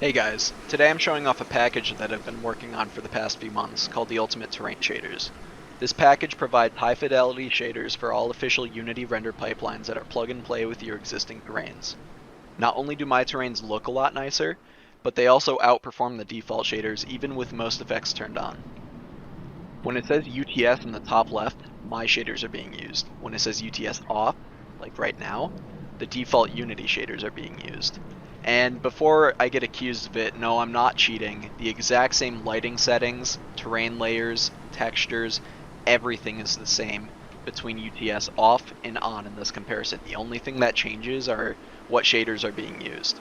Hey guys, today I'm showing off a package that I've been working on for the past few months called the Ultimate Terrain Shaders. This package provides high fidelity shaders for all official Unity render pipelines that are plug and play with your existing terrains. Not only do my terrains look a lot nicer, but they also outperform the default shaders even with most effects turned on. When it says UTS in the top left, my shaders are being used. When it says UTS off, like right now, the default Unity shaders are being used. And before I get accused of it, no, I'm not cheating. The exact same lighting settings, terrain layers, textures, everything is the same between UTS off and on in this comparison. The only thing that changes are what shaders are being used.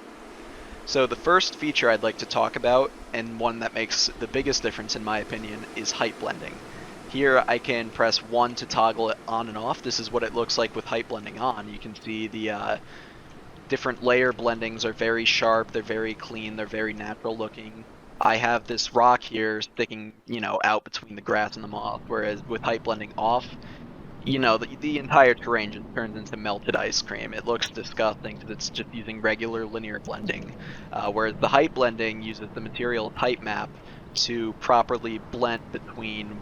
So the first feature I'd like to talk about, and one that makes the biggest difference in my opinion, is height blending. Here I can press 1 to toggle it on and off. This is what it looks like with height blending on. You can see the different layer blendings are very sharp, they're very clean, they're very natural looking. I have this rock here sticking, out between the grass and the moss, whereas with height blending off, the entire terrain just turns into melted ice cream. It looks disgusting because it's just using regular linear blending, whereas the height blending uses the material height map to properly blend between,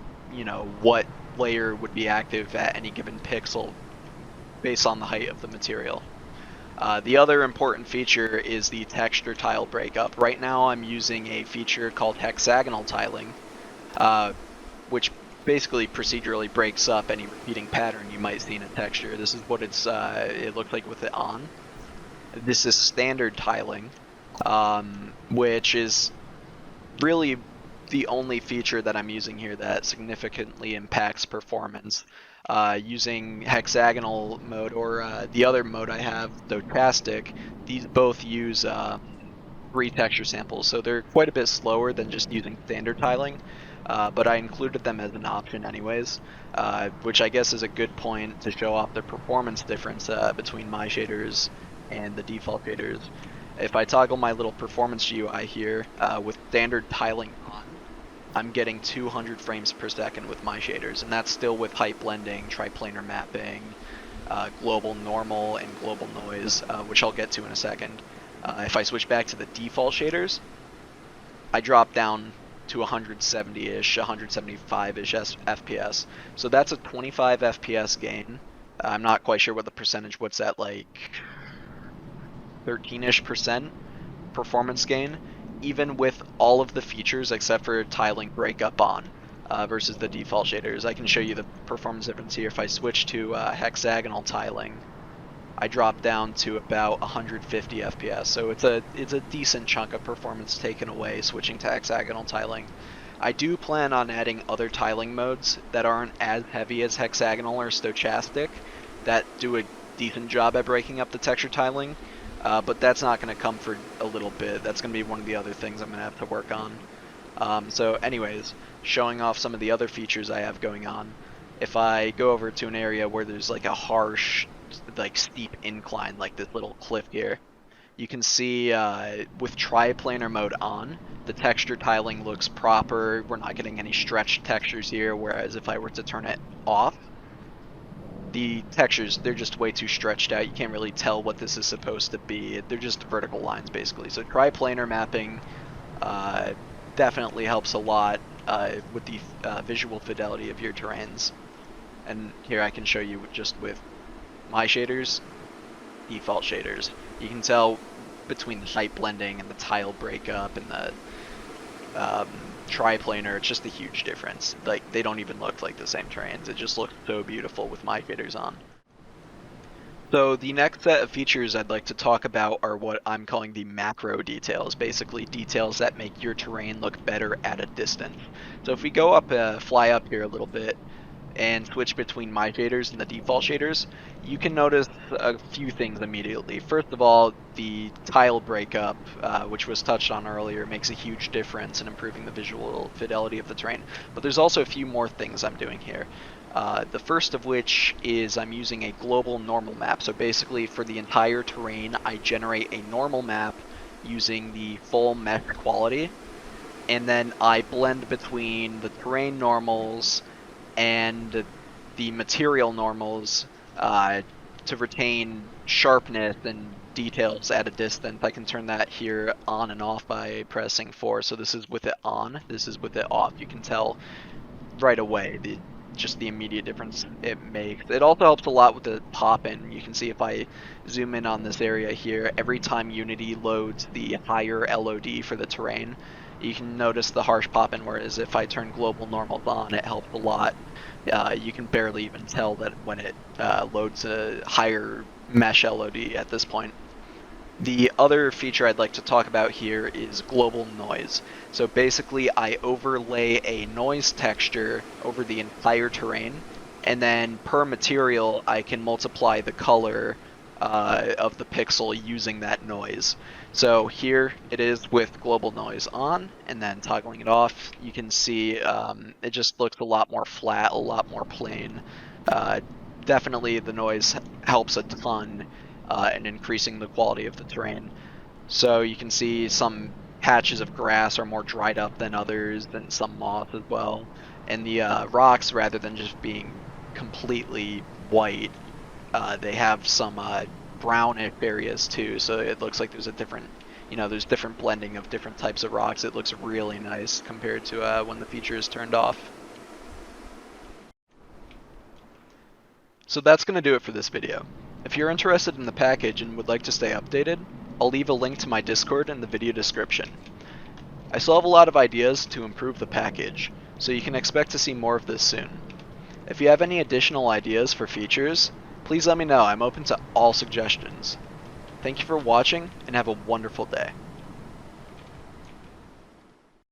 what layer would be active at any given pixel based on the height of the material. The other important feature is the texture tile breakup. Right now I'm using a feature called hexagonal tiling, which basically procedurally breaks up any repeating pattern you might see in a texture. This is what it looks like with it on. This is standard tiling, which is really the only feature that I'm using here that significantly impacts performance. Using hexagonal mode or the other mode I have, stochastic, these both use 3 texture samples, so they're quite a bit slower than just using standard tiling, but I included them as an option anyways, which I guess is a good point to show off the performance difference between my shaders and the default shaders. If I toggle my little performance GUI here with standard tiling on, I'm getting 200 frames per second with my shaders, and that's still with height blending, triplanar mapping, global normal, and global noise, which I'll get to in a second. If I switch back to the default shaders, I drop down to 170-ish, 175-ish FPS. So that's a 25 FPS gain. I'm not quite sure what the percentage, what's that, like 13-ish% performance gain, even with all of the features except for tiling breakup on versus the default shaders. I can show you the performance difference here. If I switch to hexagonal tiling, I drop down to about 150 FPS, so it's a decent chunk of performance taken away switching to hexagonal tiling. I do plan on adding other tiling modes that aren't as heavy as hexagonal or stochastic that do a decent job at breaking up the texture tiling, but that's not going to come for a little bit. That's going to be one of the other things I'm going to have to work on. So anyways, showing off some of the other features I have going on. If I go over to an area where there's like a harsh, like steep incline, like this little cliff here, you can see with triplanar mode on, the texture tiling looks proper. We're not getting any stretched textures here, whereas if I were to turn it off, the textures, they're just way too stretched out. You can't really tell what this is supposed to be. They're just vertical lines, basically. So triplanar mapping definitely helps a lot with the visual fidelity of your terrains. And here I can show you just with my shaders, default shaders. You can tell between the height blending and the tile breakup and the triplanar, it's just a huge difference. Like, they don't even look like the same terrains. It just looks so beautiful with my shaders on. So the next set of features I'd like to talk about are what I'm calling the macro details, basically details that make your terrain look better at a distance. So if we go up, fly up here a little bit, and switch between my shaders and the default shaders, you can notice a few things immediately. First of all, the tile breakup, which was touched on earlier, makes a huge difference in improving the visual fidelity of the terrain. But there's also a few more things I'm doing here. The first of which is I'm using a global normal map. So basically for the entire terrain, I generate a normal map using the full mesh quality, and then I blend between the terrain normals and the material normals to retain sharpness and details at a distance. I can turn that here on and off by pressing 4. So this is with it on, this is with it off. You can tell right away just the immediate difference it makes. It also helps a lot with the pop-in. You can see if I zoom in on this area here, every time Unity loads the higher LOD for the terrain, you can notice the harsh pop-in, whereas if I turn global normals on, it helps a lot. You can barely even tell that when it loads a higher mesh LOD at this point. The other feature I'd like to talk about here is global noise. So basically I overlay a noise texture over the entire terrain, and then per material I can multiply the color of the pixel using that noise. So here it is with global noise on, and then toggling it off, you can see it just looks a lot more flat, a lot more plain. Definitely the noise helps a ton in increasing the quality of the terrain. So you can see some patches of grass are more dried up than others, and some moss as well. And the rocks, rather than just being completely white, they have some brownish areas too, so it looks like there's a different, there's different blending of different types of rocks. It looks really nice compared to when the feature is turned off. So that's going to do it for this video. If you're interested in the package and would like to stay updated, I'll leave a link to my Discord in the video description. I still have a lot of ideas to improve the package, so you can expect to see more of this soon. If you have any additional ideas for features, please let me know. I'm open to all suggestions. Thank you for watching, and have a wonderful day.